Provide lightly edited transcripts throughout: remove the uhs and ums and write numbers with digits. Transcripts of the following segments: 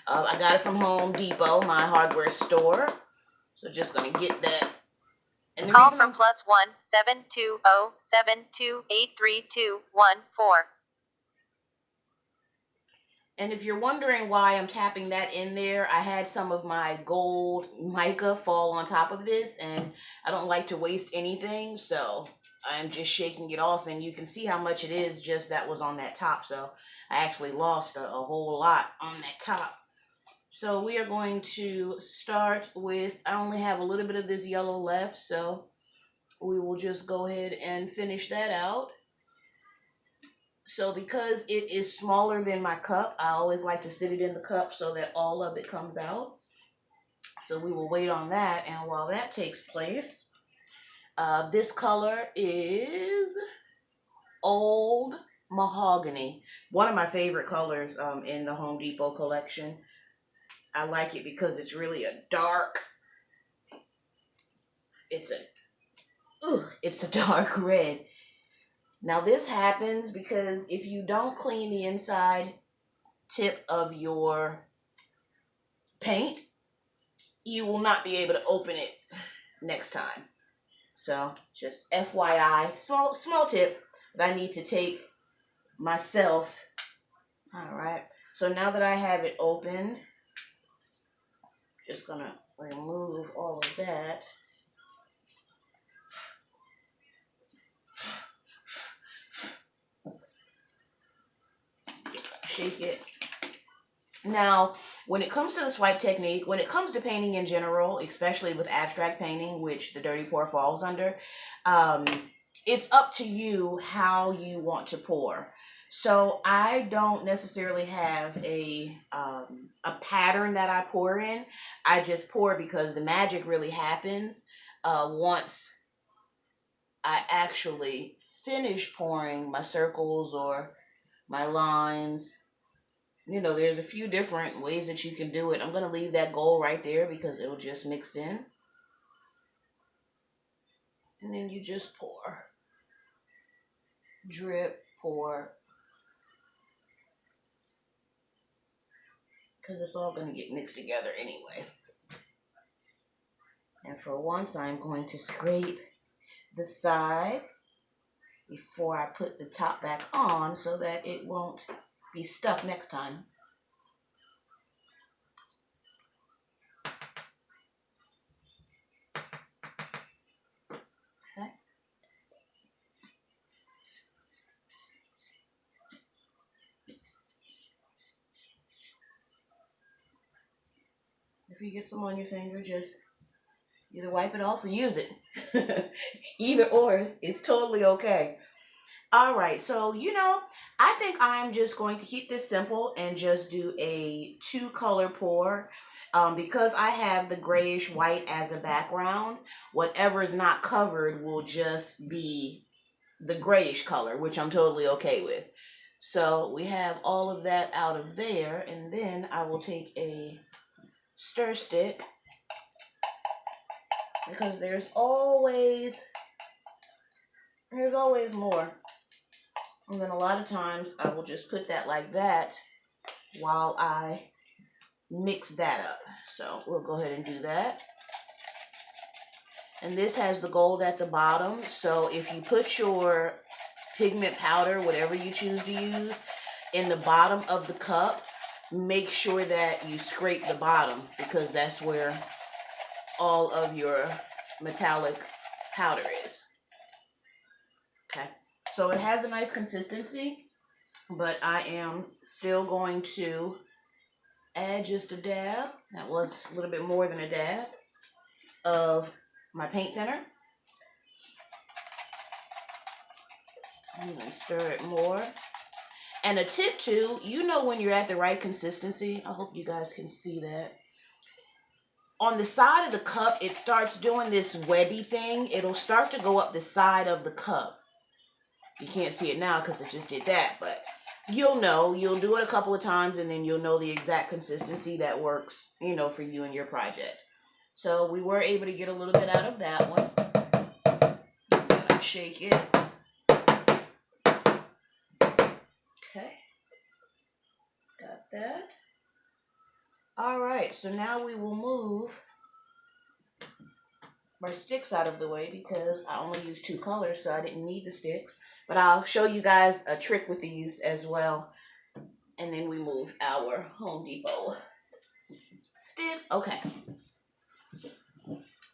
I got it from Home Depot, my hardware store. So just gonna get that. And call from +1-720-7283214. And if you're wondering why I'm tapping that in there, I had some of my gold mica fall on top of this, and I don't like to waste anything, so I'm just shaking it off, and you can see how much it is just that was on that top. So I actually lost a whole lot on that top. So we are going to start with, I only have a little bit of this yellow left, so we will just go ahead and finish that out. So because it is smaller than my cup, I always like to sit it in the cup so that all of it comes out. So we will wait on that, and while that takes place, this color is Old Mahogany. One of my favorite colors in the Home Depot collection. I like it because it's really a dark, it's a dark red. Now this happens because if you don't clean the inside tip of your paint, you will not be able to open it next time. So just FYI, small tip that I need to take myself. All right. So now that I have it opened, just gonna remove all of that. Just shake it. Now, when it comes to the swipe technique, when it comes to painting in general, especially with abstract painting, which the dirty pour falls under, it's up to you how you want to pour. So I don't necessarily have a pattern that I pour in. I just pour because the magic really happens once I actually finish pouring my circles or my lines. You know, there's a few different ways that you can do it. I'm going to leave that gold right there because it'll just mix in. And then you just pour. Drip, pour. Because it's all going to get mixed together anyway. And for once, I'm going to scrape the side before I put the top back on so that it won't be stuck next time. Okay. If you get some on your finger, just either wipe it off or use it. Either or is totally okay. All right, so I think I'm just going to keep this simple and just do a two-color pour. Because I have the grayish white as a background, whatever is not covered will just be the grayish color, which I'm totally okay with. So we have all of that out of there, and then I will take a stir stick because there's always more. And then a lot of times I will just put that like that while I mix that up. So we'll go ahead and do that. And this has the gold at the bottom. So if you put your pigment powder, whatever you choose to use, in the bottom of the cup, make sure that you scrape the bottom because that's where all of your metallic powder is. Okay. So it has a nice consistency, but I am still going to add just a dab. That was a little bit more than a dab of my paint thinner. I'm going to stir it more. And a tip too, when you're at the right consistency, I hope you guys can see that. On the side of the cup, it starts doing this webby thing. It'll start to go up the side of the cup. You can't see it now because it just did that, but you'll do it a couple of times and then you'll know the exact consistency that works, for you and your project. So we were able to get a little bit out of that one. I'm gonna shake it. Okay. Got that. All right, so now we will move our sticks out of the way because I only used 2 colors, so I didn't need the sticks. But I'll show you guys a trick with these as well. And then we move our Home Depot stick. Okay.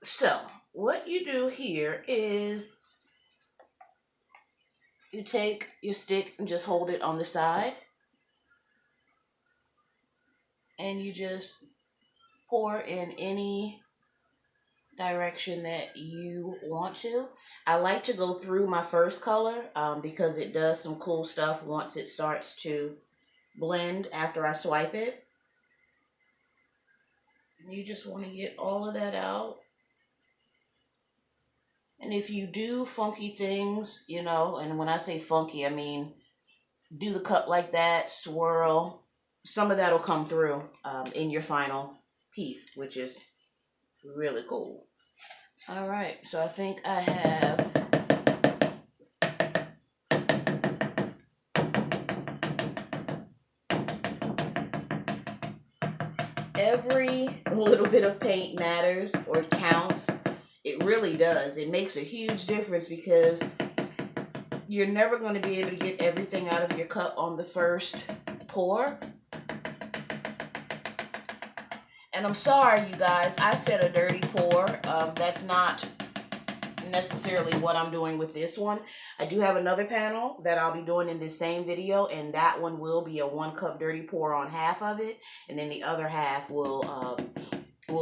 So what you do here is you take your stick and just hold it on the side. And you just pour in any direction that you want to. I like to go through my first color because it does some cool stuff once it starts to blend after I swipe it. And you just want to get all of that out. And if you do funky things, you know, and when I say funky, I mean do the cup like that, swirl. Some of that will come through in your final piece, which is really cool. All right, so I think I have every little bit of paint matters or counts. It really does. It makes a huge difference because you're never going to be able to get everything out of your cup on the first pour. And I'm sorry, you guys, I said a dirty pour. That's not necessarily what I'm doing with this one. I do have another panel that I'll be doing in this same video, and that one will be a 1 cup dirty pour on half of it, and then the other half will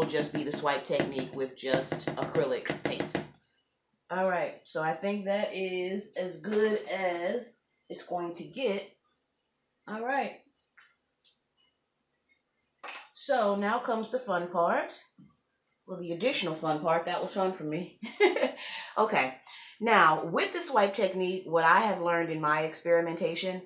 just be the swipe technique with just acrylic paints. All right, so I think that is as good as it's going to get. All right. So now comes the fun part. Well, the additional fun part. That was fun for me. Okay. Now, with the swipe technique, what I have learned in my experimentation,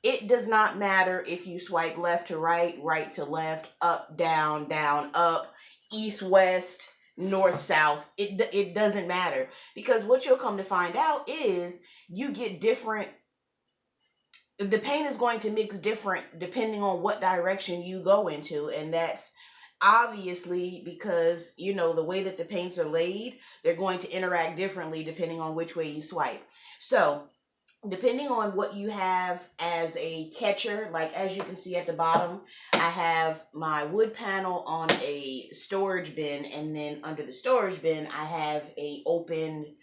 it does not matter if you swipe left to right, right to left, up, down, down, up, east, west, north, south. It doesn't matter. Because what you'll come to find out is you get different. The paint is going to mix different depending on what direction you go into, and that's obviously because, you know, the way that the paints are laid, they're going to interact differently depending on which way you swipe. So depending on what you have as a catcher, like as you can see at the bottom, I have my wood panel on a storage bin, and then under the storage bin I have a open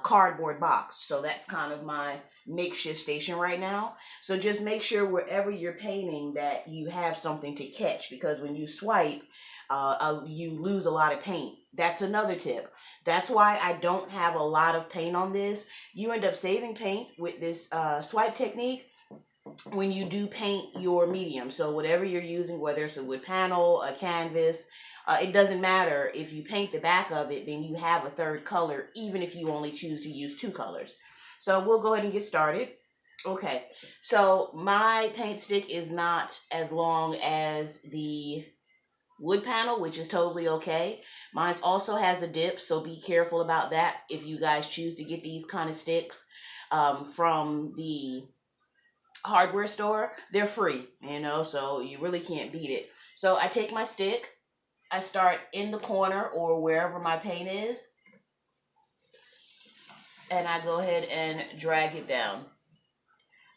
cardboard box. So that's kind of my makeshift station right now. So just make sure wherever you're painting that you have something to catch, because when you swipe, you lose a lot of paint. That's another tip. That's why I don't have a lot of paint on this. You end up saving paint with this swipe technique when you do paint your medium. So whatever you're using, whether it's a wood panel, a canvas, it doesn't matter. If you paint the back of it, then you have a third color, even if you only choose to use 2 colors. So we'll go ahead and get started. Okay, so my paint stick is not as long as the wood panel, which is totally okay. Mine also has a dip, so be careful about that if you guys choose to get these kind of sticks from the hardware store. They're free, you know, so you really can't beat it. So I take my stick, I start in the corner or wherever my paint is, and I go ahead and drag it down.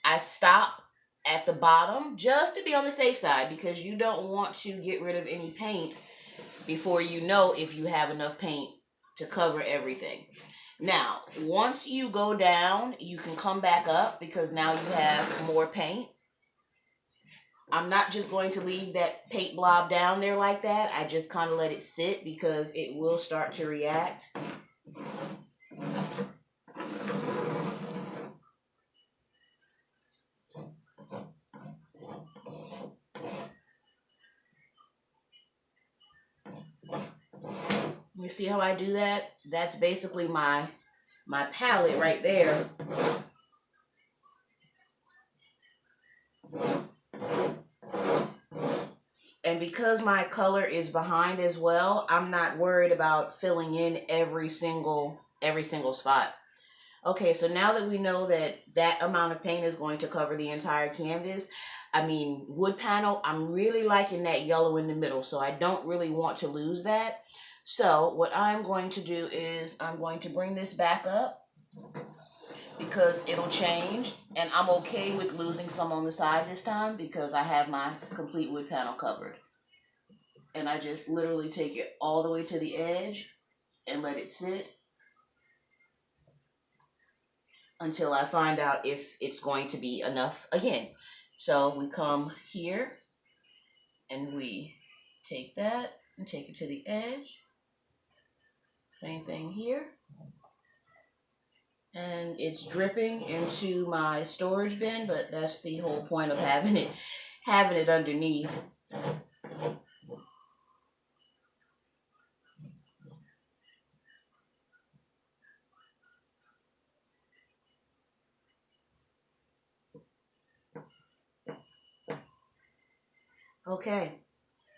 I stop at the bottom just to be on the safe side, because you don't want to get rid of any paint before you know if you have enough paint to cover everything. Now, once you go down, you can come back up because now you have more paint. I'm not just going to leave that paint blob down there like that. I just kind of let it sit because it will start to react. You see how I do that? That's basically my palette right there. And because my color is behind as well, I'm not worried about filling in every single spot. Okay, so now that we know that that amount of paint is going to cover the entire canvas, I mean, wood panel, I'm really liking that yellow in the middle, so I don't really want to lose that. So what I'm going to do is I'm going to bring this back up because it'll change, and I'm okay with losing some on the side this time because I have my complete wood panel covered. And I just literally take it all the way to the edge and let it sit until I find out if it's going to be enough again. So we come here and we take that and take it to the edge. Same thing here. And it's dripping into my storage bin, but that's the whole point of having it underneath. Okay.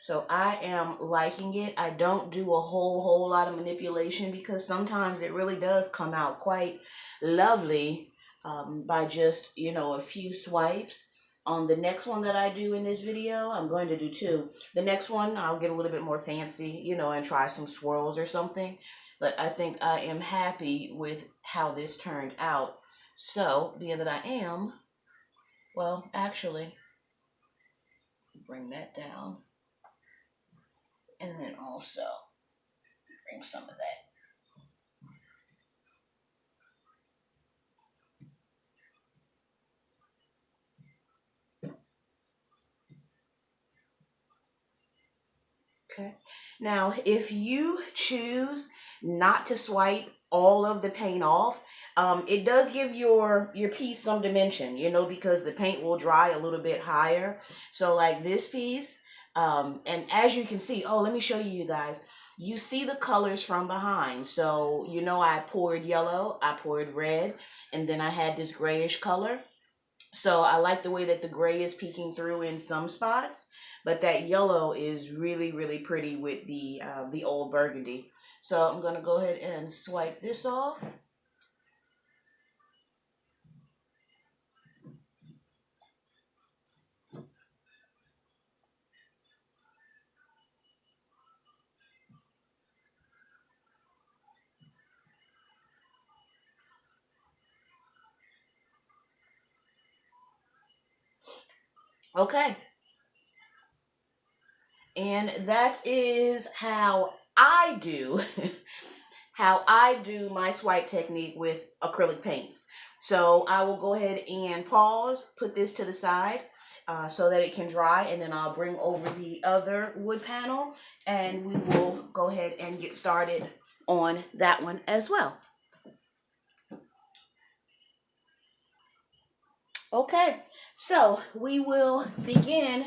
So I am liking it. I don't do a whole lot of manipulation because sometimes it really does come out quite lovely by just, a few swipes. On the next one that I do in this video, I'm going to do two. The next one, I'll get a little bit more fancy, and try some swirls or something. But I think I am happy with how this turned out. So, being that I am, well, actually, bring that down. And then also bring some of that. Okay. Now, if you choose not to swipe all of the paint off, it does give your piece some dimension, because the paint will dry a little bit higher. So like this piece, and as you can see, let me show you guys. You see the colors from behind. So, I poured yellow, I poured red, and then I had this grayish color. So I like the way that the gray is peeking through in some spots, but that yellow is really, really pretty with the old burgundy. So I'm gonna go ahead and swipe this off. Okay, and that is how I do how I do my swipe technique with acrylic paints. So I will go ahead and pause, put this to the side so that it can dry, and then I'll bring over the other wood panel and we will go ahead and get started on that one as well. Okay, so we will begin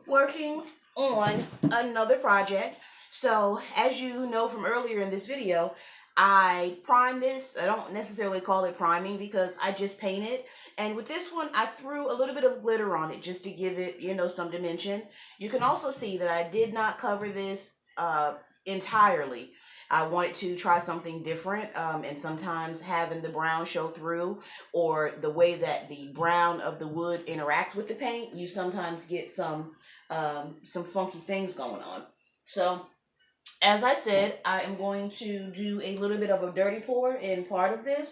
working on another project. So as you know from earlier in this video, I prime this. I don't necessarily call it priming because I just paint it. And with this one, I threw a little bit of glitter on it just to give it, some dimension. You can also see that I did not cover this entirely. I wanted to try something different, and sometimes having the brown show through, or the way that the brown of the wood interacts with the paint, you sometimes get some funky things going on. So as I said, I am going to do a little bit of a dirty pour in part of this,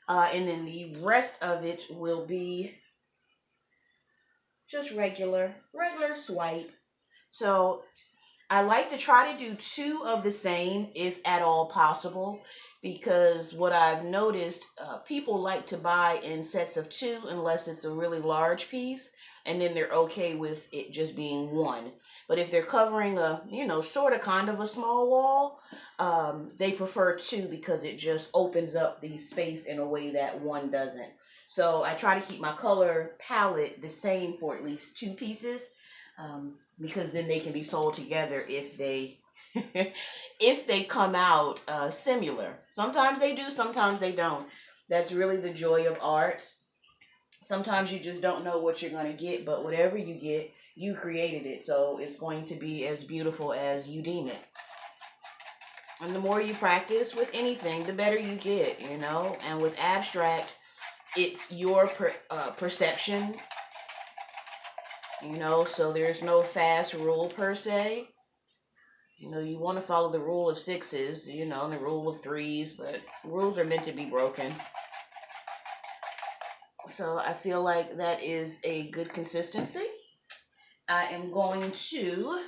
and then the rest of it will be just regular swipe. So I like to try to do two of the same if at all possible, because what I've noticed, people like to buy in sets of two unless it's a really large piece, and then they're okay with it just being one. But if they're covering a, sort of kind of a small wall, they prefer two because it just opens up the space in a way that one doesn't. So I try to keep my color palette the same for at least two pieces. Because then they can be sold together if they if they come out similar. Sometimes they do, sometimes they don't. That's really the joy of art. Sometimes you just don't know what you're going to get, but whatever you get, you created it, so it's going to be as beautiful as you deem it. And the more you practice with anything, the better you get, you know. And with abstract, it's your perception, you know, so there's no fast rule per se. You know, you want to follow the rule of sixes, you know, and the rule of threes, but rules are meant to be broken. So I feel like that is a good consistency. I am going to,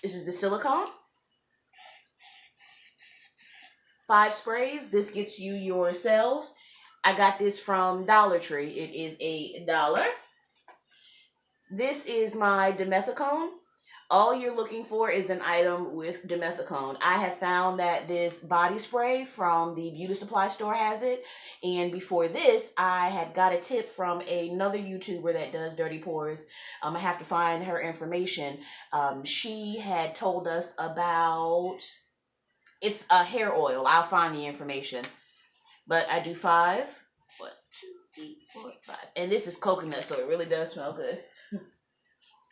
this is the silicone, 5 sprays. This gets you your cells. I got this from Dollar Tree. It is $1. This is my dimethicone. All you're looking for is an item with dimethicone. I have found that this body spray from the beauty supply store has it. And before this, I had got a tip from another YouTuber that does dirty pores. I have to find her information. She had told us about, it's a hair oil. I'll find the information. But I do 5. 1, 2, 3, 4, 5. And this is coconut, so it really does smell good.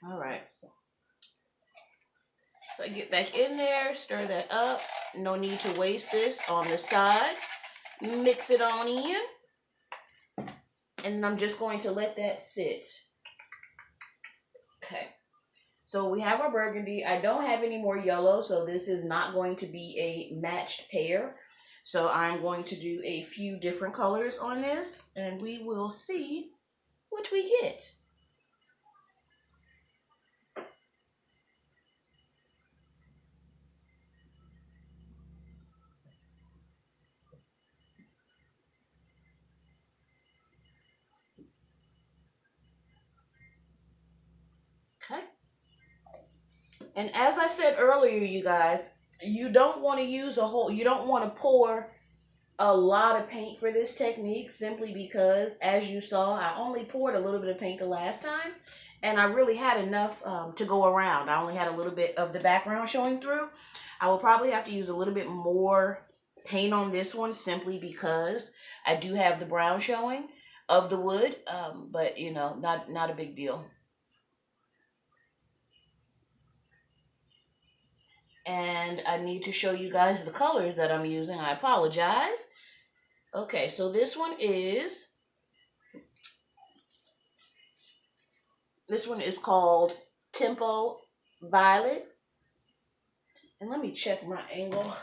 All right. So I get back in there, stir that up. No need to waste this on the side. Mix it on in. And I'm just going to let that sit. Okay. So we have our burgundy. I don't have any more yellow, so this is not going to be a matched pair. So I'm going to do a few different colors on this, and we will see what we get. Okay. And as I said earlier, you guys, you don't want to use you don't want to pour a lot of paint for this technique, simply because, as you saw, I only poured a little bit of paint the last time, and I really had enough to go around. I only had a little bit of the background showing through. I will probably have to use a little bit more paint on this one, simply because I do have the brown showing of the wood, but you know, not a big deal. And I need to show you guys the colors that I'm using. I apologize. Okay, so this one is called Tempo Violet. And let me check my angle.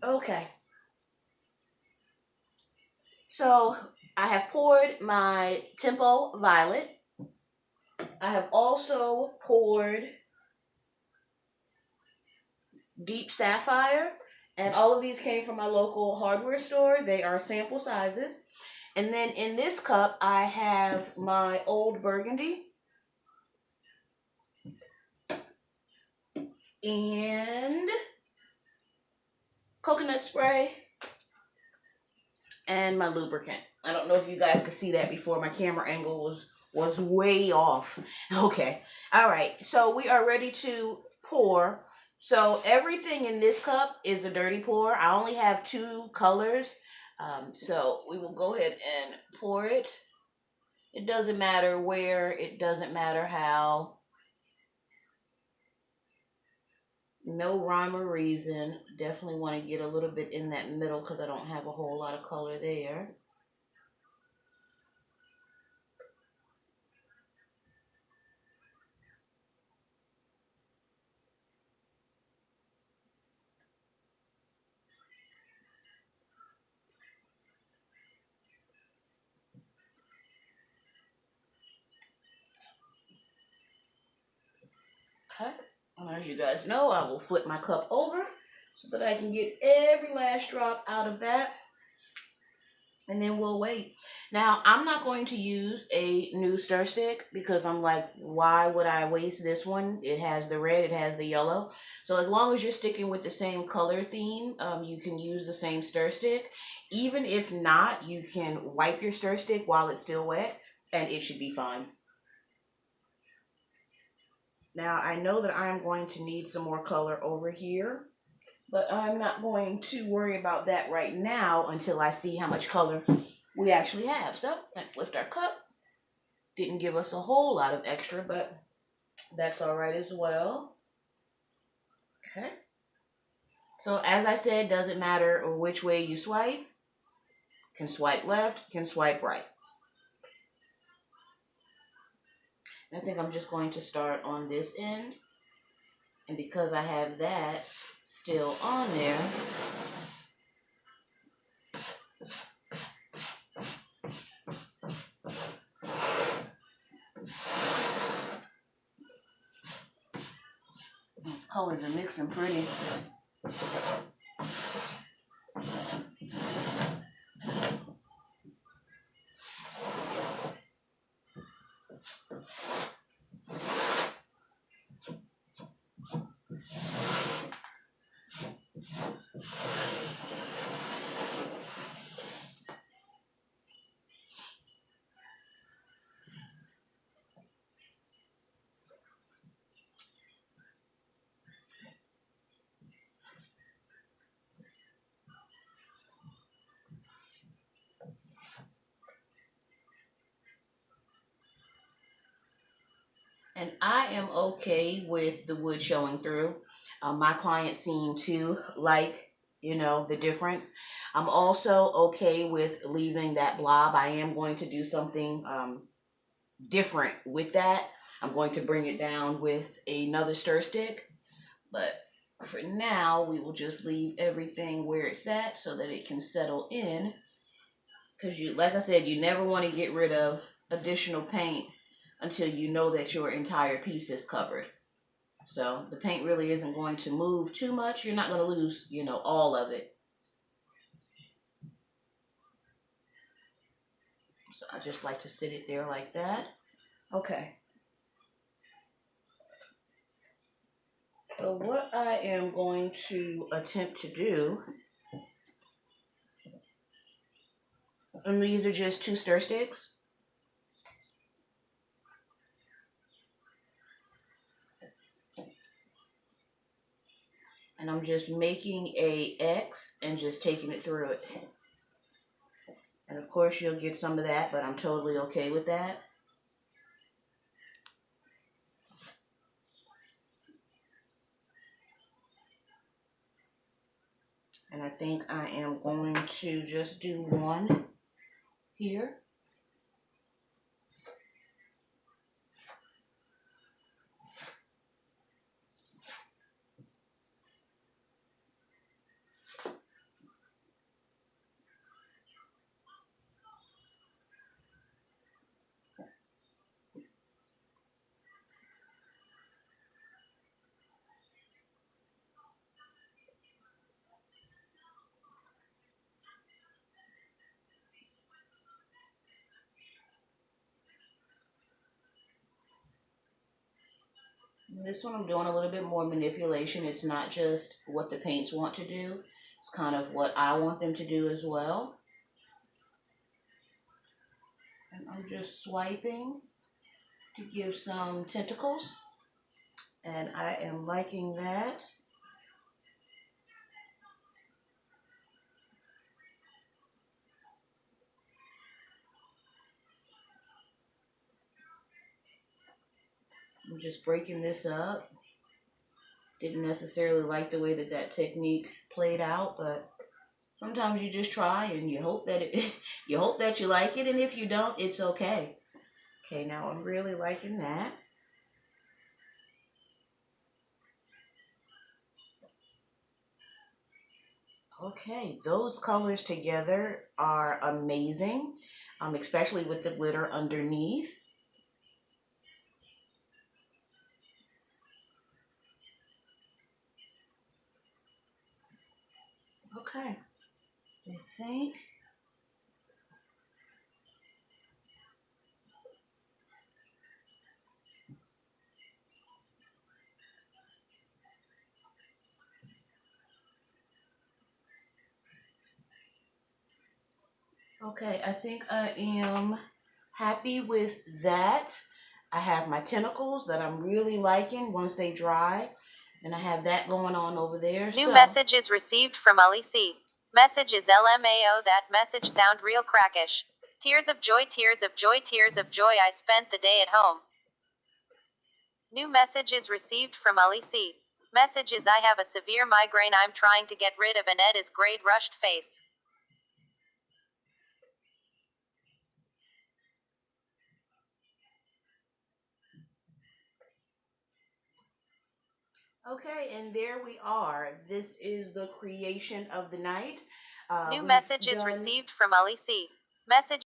Okay. So I have poured my Tempo Violet. I have also poured Deep Sapphire. And all of these came from my local hardware store. They are sample sizes. And then in this cup, I have my Old Burgundy. And coconut spray. And my lubricant. I don't know if you guys could see that before. My camera angle was way off. Okay. All right. So we are ready to pour. So everything in this cup is a dirty pour. I only have 2 colors. So we will go ahead and pour it. It doesn't matter where. It doesn't matter how. No rhyme or reason. Definitely want to get a little bit in that middle because I don't have a whole lot of color there. Okay. And as you guys know, I will flip my cup over so that I can get every last drop out of that. And then we'll wait. Now, I'm not going to use a new stir stick because I'm like, why would I waste this one? It has the red, it has the yellow. So as long as you're sticking with the same color theme, you can use the same stir stick. Even if not, you can wipe your stir stick while it's still wet and it should be fine. Now, I know that I'm going to need some more color over here, But I'm not going to worry about that right now until I see how much color we actually have. So let's lift our cup. Didn't give us a whole lot of extra, but that's all right as well. Okay. So as I said, doesn't matter which way you swipe. Can swipe left, can swipe right. I think I'm just going to start on this end. And because I have that still on there, these colors are mixing pretty. And I am okay with the wood showing through. My clients seem to like, the difference. I'm also okay with leaving that blob. I am going to do something different with that. I'm going to bring it down with another stir stick. But for now, we will just leave everything where it's at so that it can settle in. Because like I said, you never want to get rid of additional paint until you know that your entire piece is covered. So the paint really isn't going to move too much. You're not going to lose, all of it. So I just like to sit it there like that. Okay. So what I am going to attempt to do, and these are just 2 stir sticks. And I'm just making a X and just taking it through it. And of course you'll get some of that, but I'm totally okay with that. And I think I am going to just do one here. This one I'm doing a little bit more manipulation. It's not just what the paints want to do. It's kind of what I want them to do as well. And I'm just swiping to give some tentacles. And I am liking that. I'm just breaking this up. Didn't necessarily like the way that technique played out, but sometimes you just try and you hope that you hope that you like it, and if you don't, it's okay. Okay, now I'm really liking that. Okay, those colors together are amazing, especially with the glitter underneath. Okay, I think. Okay, I think I am happy with that. I have my tentacles that I'm really liking once they dry. And I have that going on over there. New So message is received from Ali C. Message is LMAO. That message sound real crackish. Tears of joy, tears of joy, tears of joy. I spent the day at home. New message is received from Ali C. Message is I have a severe migraine I'm trying to get rid of and Ed is great rushed face. okay, and there we are. This is the creation of the night. New We've message is done received from Ali C. Message